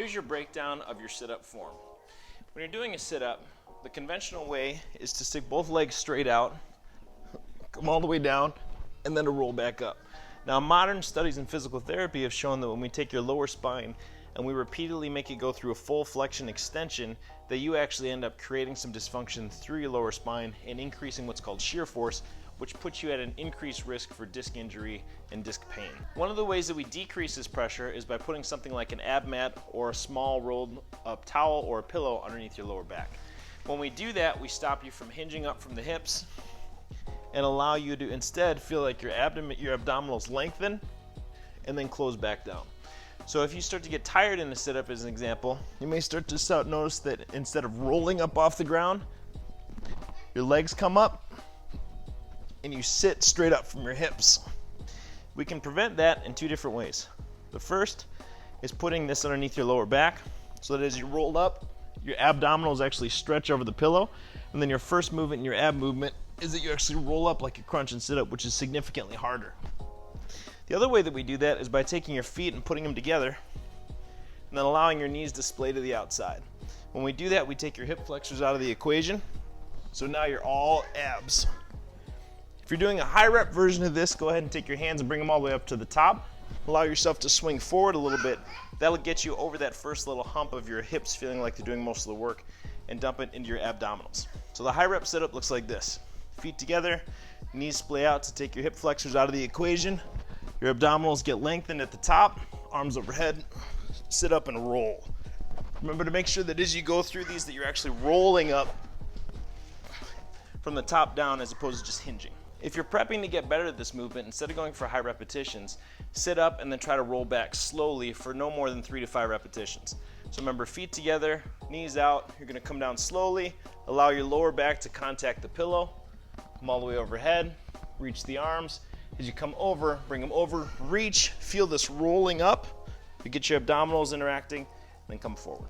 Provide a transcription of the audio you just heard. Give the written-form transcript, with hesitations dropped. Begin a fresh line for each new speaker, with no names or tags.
Here's your breakdown of your sit-up form. When you're doing a sit-up, the conventional way is to stick both legs straight out, come all the way down, and then to roll back up. Now, modern studies in physical therapy have shown that when we take your lower spine and we repeatedly make it go through a full flexion extension, that you actually end up creating some dysfunction through your lower spine and increasing what's called shear force, which puts you at an increased risk for disc injury and disc pain. One of the ways that we decrease this pressure is by putting something like an ab mat or a small rolled up towel or a pillow underneath your lower back. When we do that, we stop you from hinging up from the hips and allow you to instead feel like your abdominals lengthen and then close back down. So if you start to get tired in a sit-up, as an example, you may start to notice that instead of rolling up off the ground, your legs come up and you sit straight up from your hips. We can prevent that in two different ways. The first is putting this underneath your lower back so that as you roll up, your abdominals actually stretch over the pillow, and then your first movement in your ab movement is that you actually roll up like a crunch and sit up, which is significantly harder. The other way that we do that is by taking your feet and putting them together and then allowing your knees to splay to the outside. When we do that, we take your hip flexors out of the equation, so now you're all abs. If you're doing a high rep version of this, go ahead and take your hands and bring them all the way up to the top. Allow yourself to swing forward a little bit. That'll get you over that first little hump of your hips feeling like they're doing most of the work, and dump it into your abdominals. So the high rep setup looks like this. Feet together, knees splay out to take your hip flexors out of the equation. Your abdominals get lengthened at the top, arms overhead, sit up and roll. Remember to make sure that as you go through these that you're actually rolling up from the top down as opposed to just hinging. If you're prepping to get better at this movement, instead of going for high repetitions, sit up and then try to roll back slowly for no more than 3 to 5 repetitions. So remember, feet together, knees out, you're gonna come down slowly, allow your lower back to contact the pillow, come all the way overhead, reach the arms. As you come over, bring them over, reach, feel this rolling up, you get your abdominals interacting, then come forward.